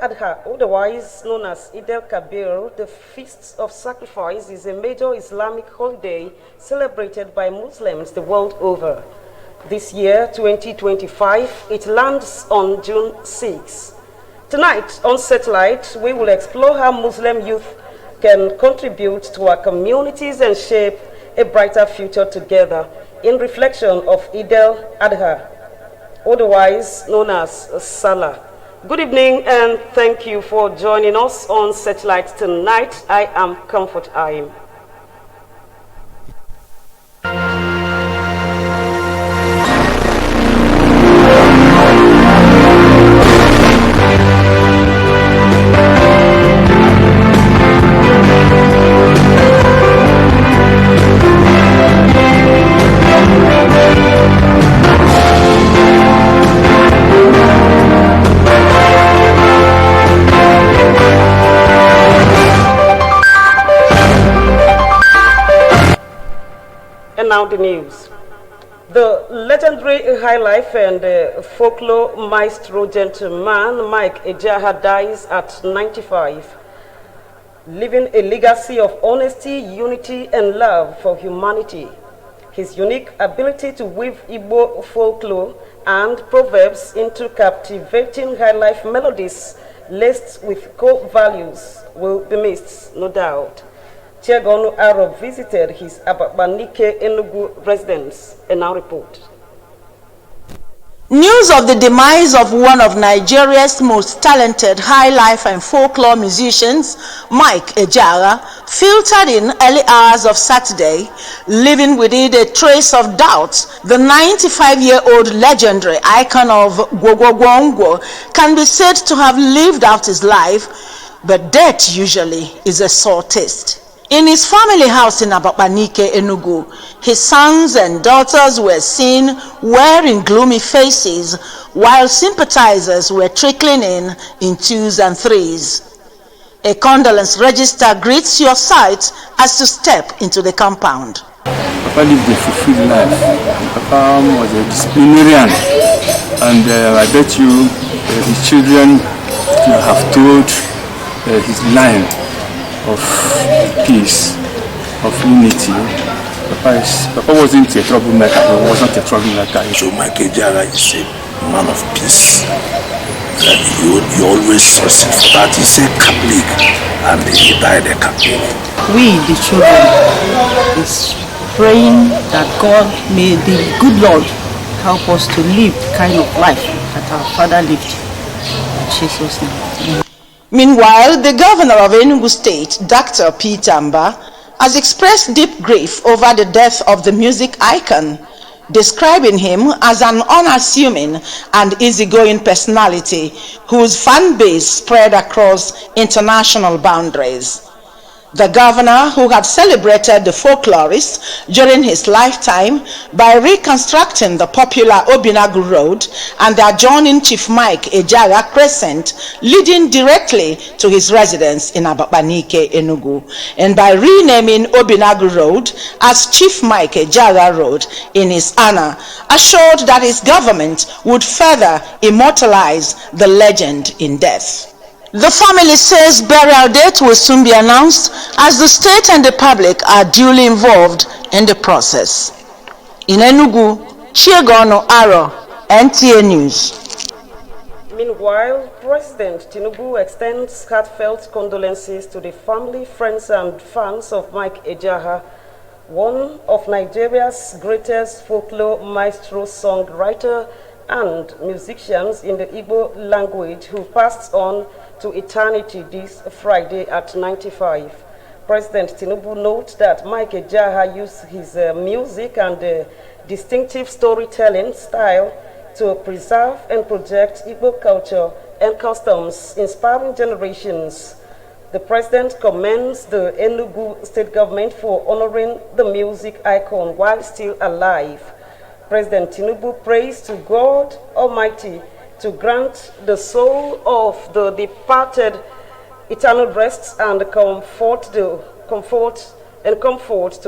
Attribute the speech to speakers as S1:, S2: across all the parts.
S1: al-Adha, otherwise known as Eid al-Kabir, the Feast of Sacrifice, is a major Islamic holiday celebrated by Muslims the world over. This year, 2025, it lands on June 6. Tonight on Searchlight, we will explore how Muslim youth can contribute to our communities and shape a brighter future together in reflection of Eid al-Adha, otherwise known as Salah. Good evening and thank you for joining us on Searchlight tonight. I am Comfort Aim. And now the news. The legendary highlife and folklore maestro gentleman Mike Ejeagha dies at 95, leaving a legacy of honesty, unity, and love for humanity. His unique ability to weave Igbo folklore and proverbs into captivating highlife melodies laced with core values will be missed, no doubt. Nta Enugu visited his Nta Enugu residence and now report.
S2: News of the demise of one of Nigeria's most talented high life and folklore musicians, Mike Ejeagha, filtered in early hours of Saturday, leaving with it a trace of doubt. The 95-year-old legendary icon of Gwogwogwongwo can be said to have lived out his life, but death usually is a sore taste. In his family house in Nta Enugu, his sons and daughters were seen wearing gloomy faces, while sympathizers were trickling in twos and threes. A condolence register greets your sight as you step into the compound.
S3: Papa lived a fulfilled life. Papa was a disciplinarian, and I bet you his children have told his line of peace, of unity. Papa wasn't a troublemaker, he wasn't a troublemaker.
S4: So Mike Ejeagha is a man of peace. He always succeed for that. He's a Catholic and he died a Catholic.
S5: We, the children, is praying that God may the good Lord help us to live the kind of life that our father lived. In Jesus' name.
S2: Meanwhile, the governor of Enugu State, Dr. P. Tamba, has expressed deep grief over the death of the music icon, describing him as an unassuming and easygoing personality whose fan base spread across international boundaries. The governor, who had celebrated the folklorist during his lifetime by reconstructing the popular Obinagu Road and the adjoining Chief Mike Ejeagha Crescent leading directly to his residence in Nta Enugu, and by renaming Obinagu Road as Chief Mike Ejeagha Road in his honor, assured that his government would further immortalize the legend in death. The family says burial date will soon be announced as the state and the public are duly involved in the process. In Enugu, Chiegono Aro, NTA News.
S1: Meanwhile, President Tinubu extends heartfelt condolences to the family, friends, and fans of Mike Ejeagha, one of Nigeria's greatest folklore maestro, songwriter, and musicians in the Igbo language, who passed on to eternity this Friday at 95. President Tinubu notes that Mike Ejeagha used his music and distinctive storytelling style to preserve and project Igbo culture and customs, inspiring generations. The president commends the Enugu state government for honoring the music icon while still alive. President Tinubu prays to God Almighty to grant the soul of the departed eternal rest and comfort to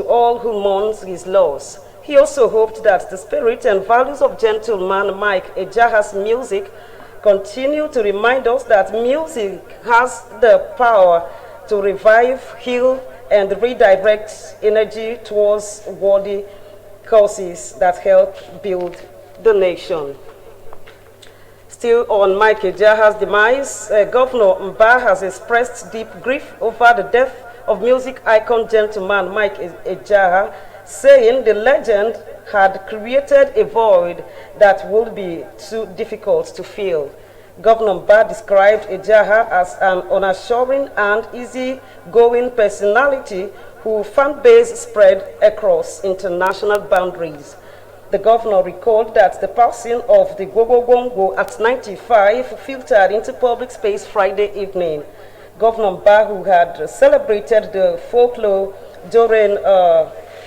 S1: all who mourn his loss. He also hoped that the spirit and values of gentleman Mike Ejeagha's music continue to remind us that music has the power to revive, heal, and redirect energy towards worthy causes that help build the nation. Still on Mike Ejaha's demise, Governor Mba has expressed deep grief over the death of music icon gentleman Mike Ejaha, saying the legend had created a void that would be too difficult to fill. Governor Mba described Ejaha as an unassuring and easy-going personality whose fan base spread across international boundaries. The governor recalled that the passing of the Gogo at 95 filtered into public space Friday evening. Governor Mba, who had celebrated the folklore during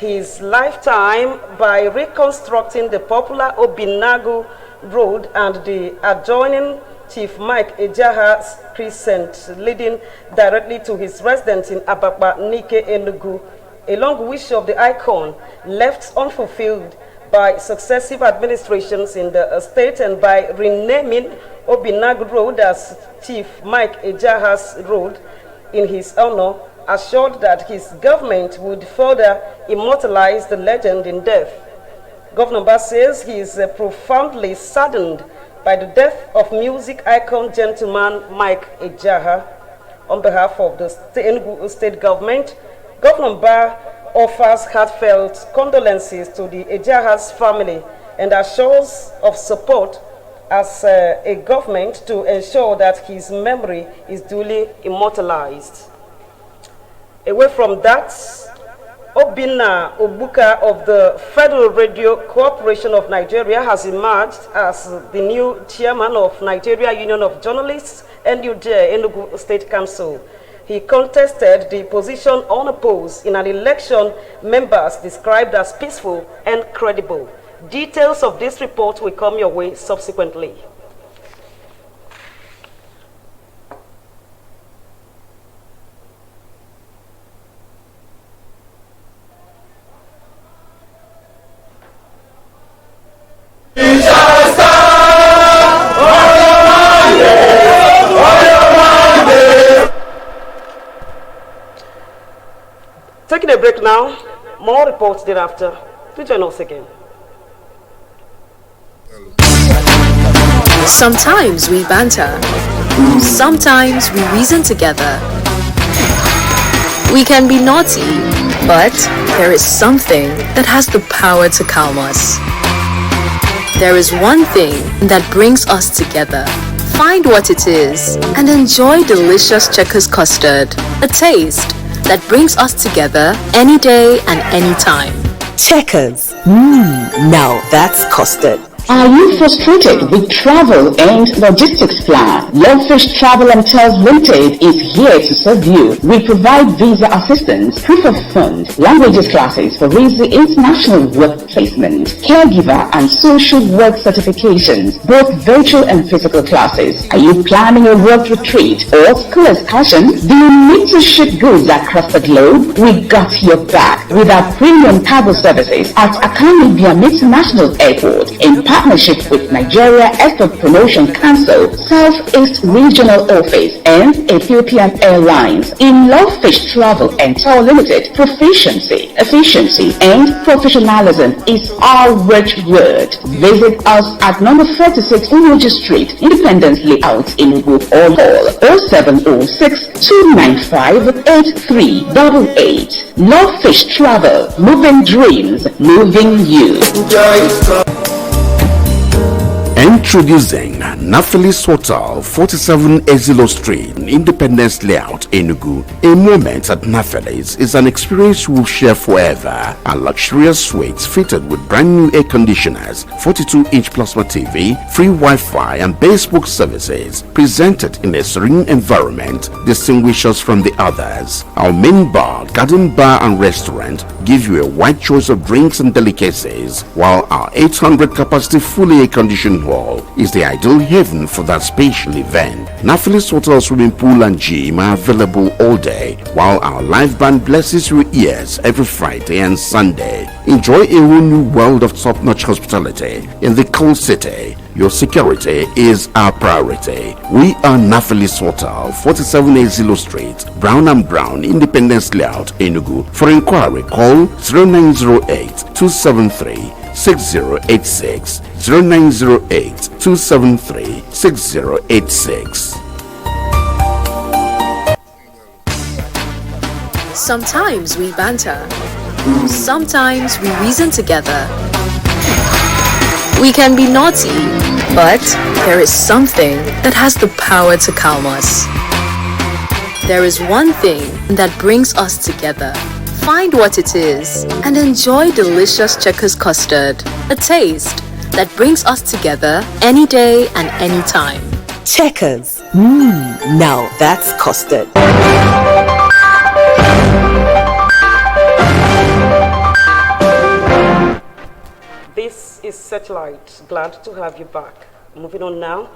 S1: his lifetime by reconstructing the popular Obinagu Road and the adjoining Chief Mike Ejaha's crescent leading directly to his residence in Ababa, Nta Enugu, a long wish of the icon left unfulfilled by successive administrations in the state, and by renaming Obinagu Road as Chief Mike Ejaha's Road in his honor, assured that his government would further immortalize the legend in death. Governor Mba says he is profoundly saddened by the death of music icon gentleman Mike Ejaha. On behalf of the Enugu state government, Governor Mba offers heartfelt condolences to the Ejaha's family and assures of support as a government to ensure that his memory is duly immortalized. Away from that, Obinna Obuka of the Federal Radio Corporation of Nigeria has emerged as the new chairman of Nigeria Union of Journalists and Enugu State Council. He contested the position unopposed in an election members described as peaceful and credible. Details of this report will come your way subsequently. Taking a break now, more reports thereafter. Do join us again.
S6: Sometimes we banter, sometimes we reason together. We can be naughty, but there is something that has the power to calm us. There is one thing that brings us together. Find what it is and enjoy delicious Checkers custard, a taste that brings us together any day and any time.
S7: Checkers. Now that's custard. Are you frustrated with travel and logistics plan? Lovefish Travel and Tours Limited is here to serve you. We provide visa assistance, proof of fund, languages classes for easy international work placement, caregiver and social work certifications, both virtual and physical classes. Are you planning a work retreat or school excursion? Do you need to ship goods across the globe? We got your back with our premium cargo services at Akami Biam International Airport in partnership with Nigeria Export Promotion Council, Southeast Regional Office, and Ethiopian Airlines. In Lovefish Travel and Tour Limited, proficiency, efficiency, and professionalism is our watchword. Visit us at number 36 Umoji Street, Independence Layout, Enugu, or call 0706 295 8388. Lovefish Travel, moving dreams, moving you.
S8: Introducing Naphtali's Hotel, 47 Exilo Street, Independence Layout, Enugu. A moment at Naphtali's is an experience we'll share forever. A luxurious suites fitted with brand new air conditioners, 42-inch plasma TV, free Wi-Fi and bespoke services, presented in a serene environment, distinguish us from the others. Our main bar, garden bar and restaurant give you a wide choice of drinks and delicacies, while our 800 capacity fully air conditioned hall is the ideal haven for that special event. Nafilis Hotel Swimming Pool and Gym are available all day, while our live band blesses your ears every Friday and Sunday. Enjoy a whole new world of top-notch hospitality in the cool city. Your security is our priority. We are Nafilis Hotel, 4780 Street, Brown and Brown, Independence Layout, Enugu. For inquiry, call 0908-273-6086, 0908-273-6086.
S6: Sometimes we banter. Sometimes we reason together. We can be naughty, but there is something that has the power to calm us. There is one thing that brings us together. Find what it is and enjoy delicious Checkers custard, a taste that brings us together any day and any time.
S9: Checkers. Now that's custard.
S1: This is Searchlight. Glad to have you back. Moving on now.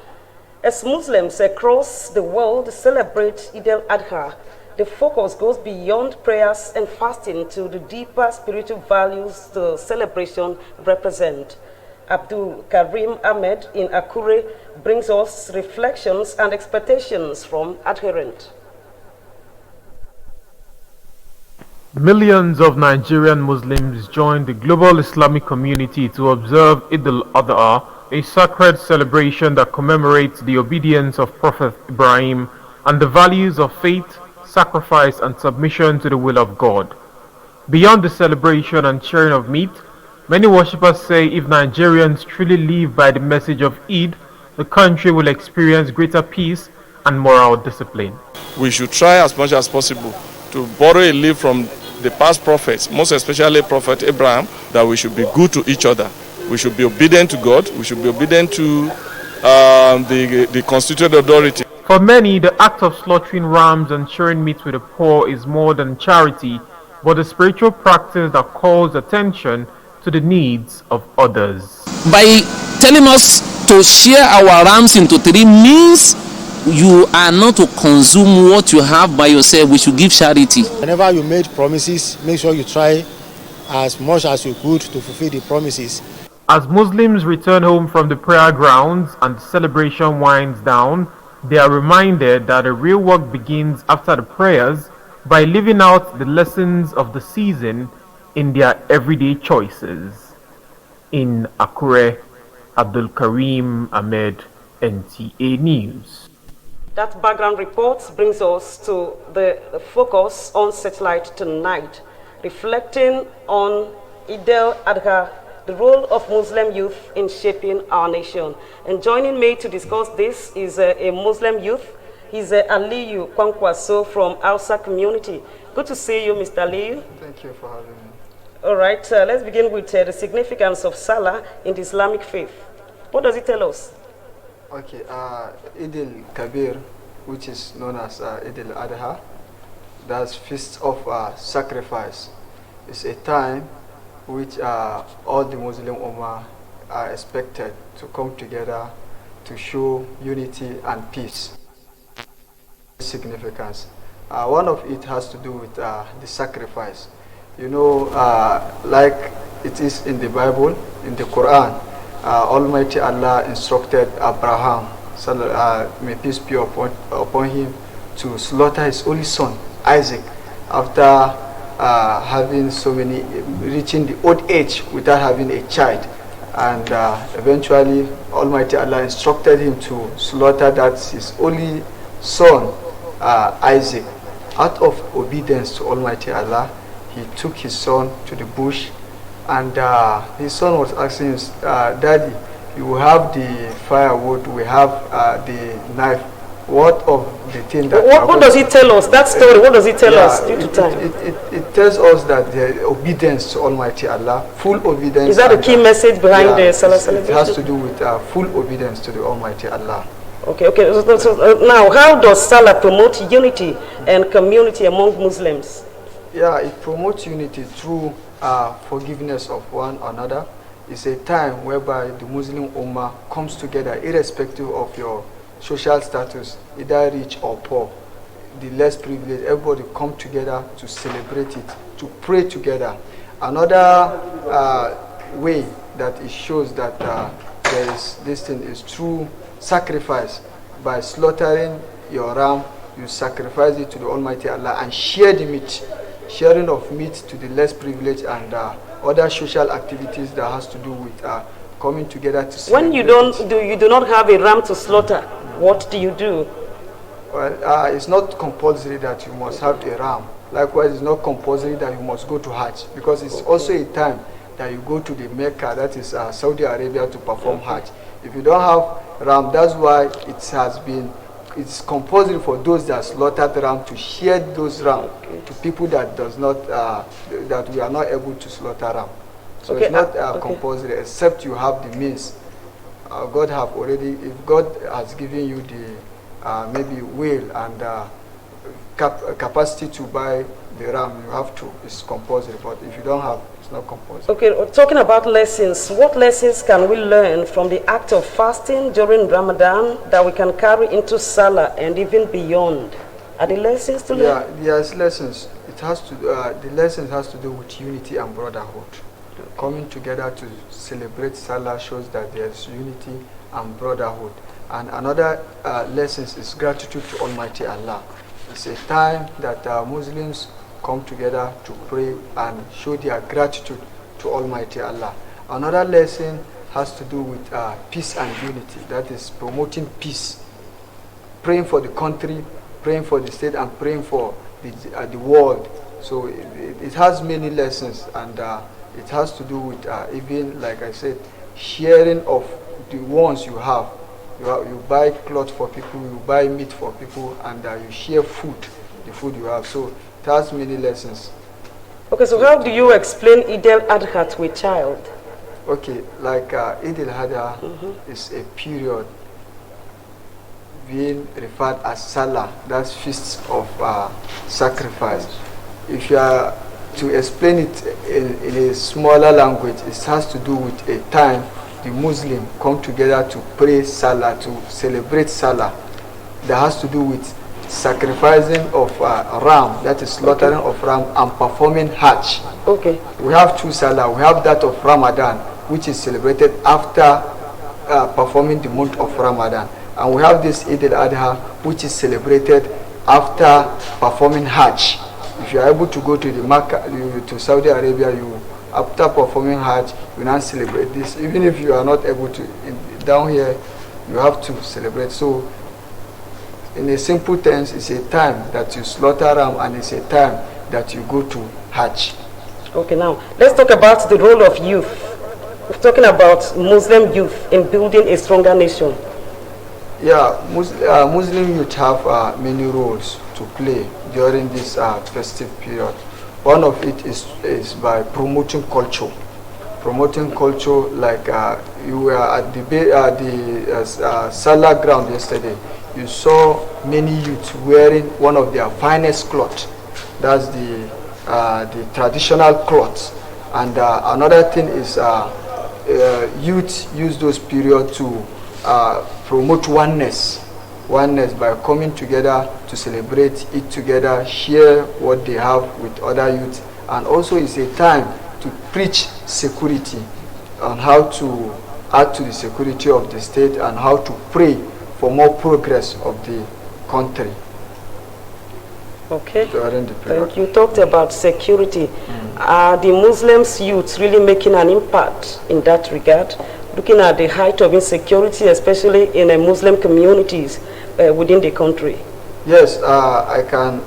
S1: As Muslims across the world celebrate Eid al-Adha, the focus goes beyond prayers and fasting to the deeper spiritual values the celebration represent. Abdul Karim Ahmed in Akure brings us reflections and expectations from adherents.
S10: Millions of Nigerian Muslims joined the global Islamic community to observe Eid al-Adha, a sacred celebration that commemorates the obedience of Prophet Ibrahim and the values of faith, sacrifice and submission to the will of God. Beyond the celebration and sharing of meat, many worshippers say if Nigerians truly live by the message of Eid, the country will experience greater peace and moral discipline.
S11: We should try as much as possible to borrow a leaf from the past prophets, most especially Prophet Abraham, that we should be good to each other. We should be obedient to God. We should be obedient to the constituted authority.
S10: For many, the act of slaughtering rams and sharing meat with the poor is more than charity, but a spiritual practice that calls attention to the needs of others.
S12: By telling us to share our rams into three means you are not to consume what you have by yourself. We should give charity.
S13: Whenever you made promises, make sure you try as much as you could to fulfill the promises.
S10: As Muslims return home from the prayer grounds and the celebration winds down, they are reminded that the real work begins after the prayers by living out the lessons of the season in their everyday choices. In Akure, Abdul Karim Ahmed, NTA News.
S1: That background report brings us to the focus on Searchlight tonight, reflecting on Eid al-Adha, the role of Muslim youth in shaping our nation. And joining me to discuss this is a Muslim youth. He's Aliyu Kwankwaso from Hausa community. Good to see you, Mr. Aliyu.
S14: Thank you for having me.
S1: All right, let's begin with the significance of Salah in the Islamic faith. What does it tell us?
S14: Okay, Eid al-Kabir, which is known as Eid al-Adha, that's Feast of Sacrifice. It's a time which all the Muslim Ummah are expected to come together to show unity and peace. Significance. One of it has to do with the sacrifice. You know, like it is in the Bible, in the Quran, Almighty Allah instructed Abraham, may peace be upon him, to slaughter his only son, Isaac, after having reaching the old age without having a child. And eventually, Almighty Allah instructed him to slaughter his only son, Isaac. Out of obedience to Almighty Allah, he took his son to the bush, and his son was asking him, Daddy, you have the firewood, we have the knife. What of the thing that...
S1: What does it tell us? That story, what does it tell us due to time?
S14: It tells us that the obedience to Almighty Allah, full obedience...
S1: Is that the key message behind the Salah celebration?
S14: It has to do with full obedience to the Almighty Allah.
S1: Okay. So now, how does Salah promote unity and community among Muslims?
S14: Yeah, it promotes unity through forgiveness of one another. It's a time whereby the Muslim Ummah comes together irrespective of your social status, either rich or poor, the less privileged. Everybody come together to celebrate it, to pray together. Another way that it shows that this thing is true sacrifice. By slaughtering your ram, you sacrifice it to the Almighty Allah and share the meat. Sharing of meat to the less privileged and other social activities that has to do with coming together to celebrate.
S1: When you do not have a ram to slaughter, what do you do?
S14: Well, it's not compulsory that you must have a ram. Likewise, it's not compulsory that you must go to Hajj, because it's also a time that you go to the Mecca, that is Saudi Arabia, to perform Hajj. If you don't have ram, that's why it's compulsory for those that slaughtered ram to share those ram to people that does not that we are not able to slaughter ram. So it's not compulsory, except you have the means. God have already, if God has given you the maybe will and capacity to buy the ram, you have to. It's compulsory, but if you don't have, it's not compulsory.
S1: Okay, talking about lessons, what lessons can we learn from the act of fasting during Ramadan that we can carry into Salah and even beyond? Are the lessons to learn?
S14: Yeah, yes, lessons. It has to. The lessons has to do with unity and brotherhood. Coming together to celebrate Salah shows that there's unity and brotherhood. And another lessons is gratitude to Almighty Allah. It's a time that Muslims come together to pray and show their gratitude to Almighty Allah. Another lesson has to do with peace and unity. That is promoting peace, praying for the country, praying for the state, and praying for the world. So it has many lessons, and it has to do with even, like I said, sharing of the ones you have. You buy clothes for people, you buy meat for people, and you share food, the food you have. So it has many lessons.
S1: Okay, so how do you explain Eid al-Adha to a child?
S14: Okay, like Eid al-Adha is a period being referred as Salah, that's feast of sacrifice. If you are to explain it in a smaller language, it has to do with a time the Muslim come together to pray Salah, to celebrate Salah. That has to do with sacrificing of ram, that is slaughtering of ram, and performing Hajj.
S1: Okay.
S14: We have two Salah. We have that of Ramadan, which is celebrated after performing the month of Ramadan. And we have this Eid al-Adha, which is celebrated after performing Hajj. If you are able to go to the Makkah, to Saudi Arabia, after performing Hajj, you now celebrate this. Even if you are not able to, down here, you have to celebrate. So, in a simple terms, it's a time that you slaughter ram, and it's a time that you go to Hajj.
S1: Okay, now let's talk about the role of youth. We're talking about Muslim youth in building a stronger nation.
S14: Yeah, Muslim youth have many roles to play during this festive period. One of it is by promoting culture. Promoting culture, like you were at the Salah ground yesterday. You saw many youths wearing one of their finest clothes. That's the traditional clothes. And another thing is youth use those periods to promote oneness by coming together to celebrate, eat together, share what they have with other youth. And also it's a time to preach security on how to add to the security of the state and how to pray for more progress of the country.
S1: Okay,
S14: during the period.
S1: Thank you. Talked about security. Are the Muslims youth really making an impact in that regard? Looking at the height of insecurity, especially in the Muslim communities within the country.
S14: Yes, I can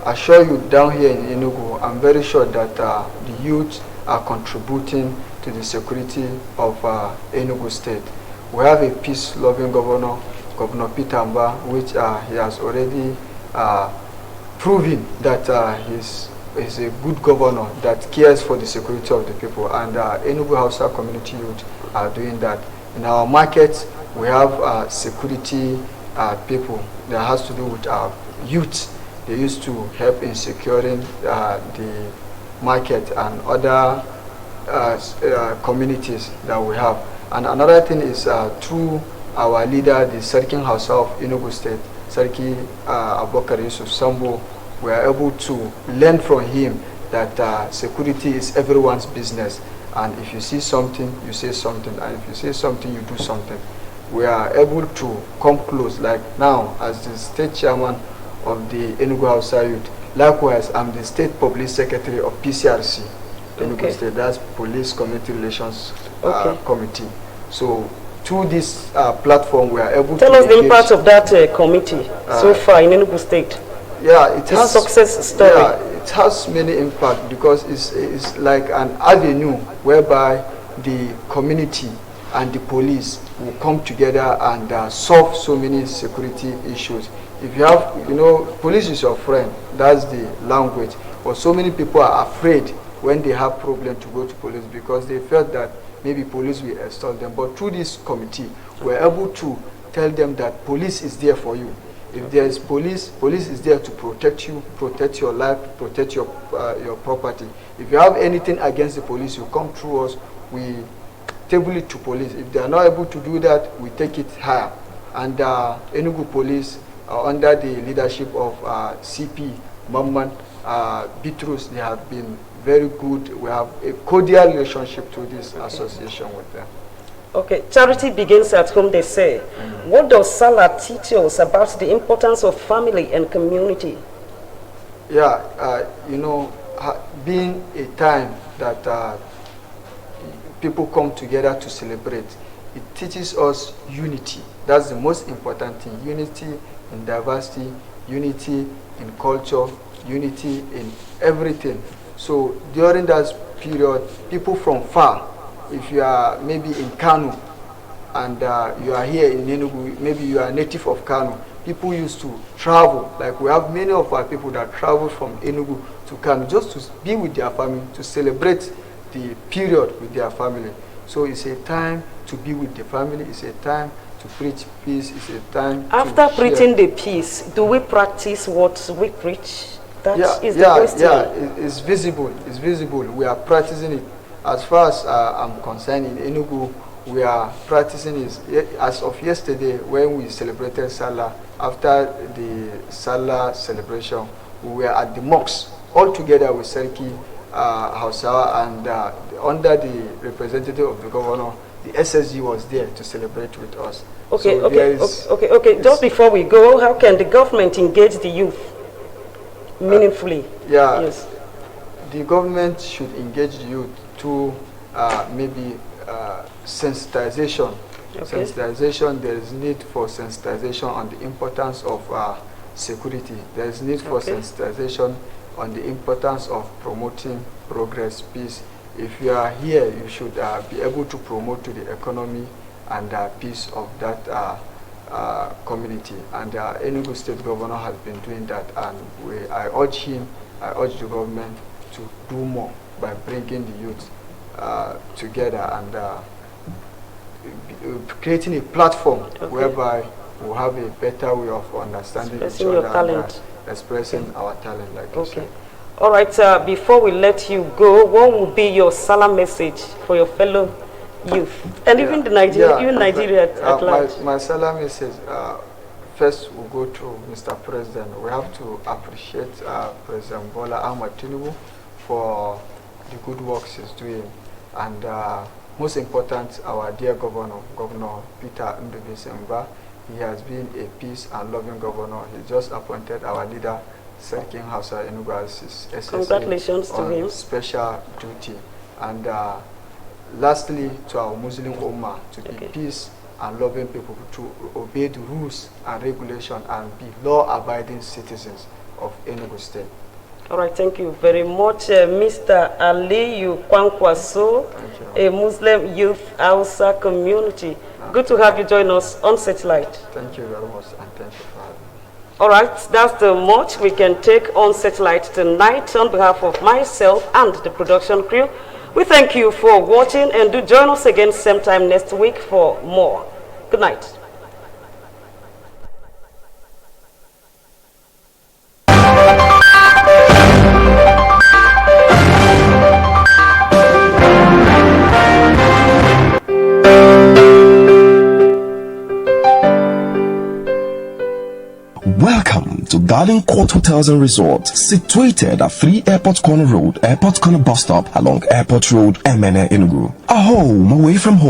S14: assure you down here in Enugu, I'm very sure that the youth are contributing to the security of Enugu State. We have a peace-loving governor, Governor Peter Mba, which he has already proven that he's a good governor that cares for the security of the people. And Enugu Hausa community youth are doing that. In our markets, we have security people that has to do with our youth. They used to help in securing the market and other communities that we have. And another thing is through our leader, the Sarkin House of Enugu State, Sarki Abubakar Yusuf Sambo, we are able to learn from him that security is everyone's business. And if you see something, you say something. And if you say something, you do something. We are able to come close. Like now, as the state chairman of the Enugu Hausa Youth, likewise, I'm the state public secretary of PCRC, Enugu State, that's Police Community Relations Committee. So through this platform, we are able to
S1: tell us the impact of that committee so far in Enugu State.
S14: Yeah, it has
S1: success story.
S14: Yeah, it has many impact because it's like an avenue whereby the community and the police will come together and solve so many security issues. If you have, police is your friend, that's the language. But so many people are afraid when they have problem to go to police because they felt that maybe police will extort them. But through this committee, we're able to tell them that police is there for you. If there is police is there to protect you, protect your life, protect your property. If you have anything against the police, you come through us, we table it to police. If they are not able to do that, we take it higher. And Enugu Police, under the leadership of CP Mamman Bitrus, they have been very good. We have a cordial relationship to this association with them.
S1: Okay, charity begins at home, they say. What does Salah teach us about the importance of family and community?
S14: Yeah, being a time that people come together to celebrate, it teaches us unity. That's the most important thing. Unity in diversity, unity in culture, unity in everything. So during that period, people from far, if you are maybe in Kano and you are here in Enugu, maybe you are a native of Kano, people used to travel. Like we have many of our people that travel from Enugu to Kano just to be with their family, to celebrate the period with their family. So it's a time to be with the family, it's a time to preach peace, it's a time
S1: after preaching the peace, do we practice what we preach? That is the question.
S14: Yeah, it's visible. It's visible. We are practicing it. As far as I'm concerned, in Enugu, we are practicing it. As of yesterday, when we celebrated Salah, after the Salah celebration, we were at the mosque all together with Seriki Hausawa and under the representative of the governor, the SSG was there to celebrate with us.
S1: Okay,
S14: so
S1: okay. Just before we go, how can the government engage the youth meaningfully?
S14: Yes. The government should engage the youth to maybe sensitization. Sensitization, there is need for sensitization on the importance of security. There is need for sensitization on the importance of promoting progress, peace. If you are here, you should be able to promote to the economy and peace of that community. And Enugu State Governor has been doing that, and I urge the government to do more by bringing the youth together and creating a platform whereby we have a better way of understanding each other and expressing our talent, like you said.
S1: All right, before we let you go, what would be your Salah message for your fellow youth and even the Nigeria at large?
S14: My Salah message, first we'll go to Mr. President. We have to appreciate President Bola Ahmed Tinubu for the good works he's doing, and most important, our dear Governor Peter Mba. He has been a peace and loving governor. He just appointed our leader, Sarkin Hausa Enugu, as his SSA.
S1: Congratulations to him.
S14: Special duty. And lastly, to our Muslim Ummah, to be peace and loving people, to obey the rules and regulation and be law-abiding citizens of Enugu State.
S1: All right, thank you very much, Mr. Aliyu Kwankwaso, a Muslim youth Hausa community. Good to have you join us on Searchlight.
S14: Thank you very much, and thank you for having me.
S1: All right, that's the much we can take on Searchlight tonight. On behalf of myself and the production crew, we thank you for watching, and do join us again same time next week for more. Good night.
S15: Welcome to Garden Court Hotels and Resorts, situated at 3 Airport Corner Road, Airport Corner Bus Stop along Airport Road, Nta Enugu. A home away from home.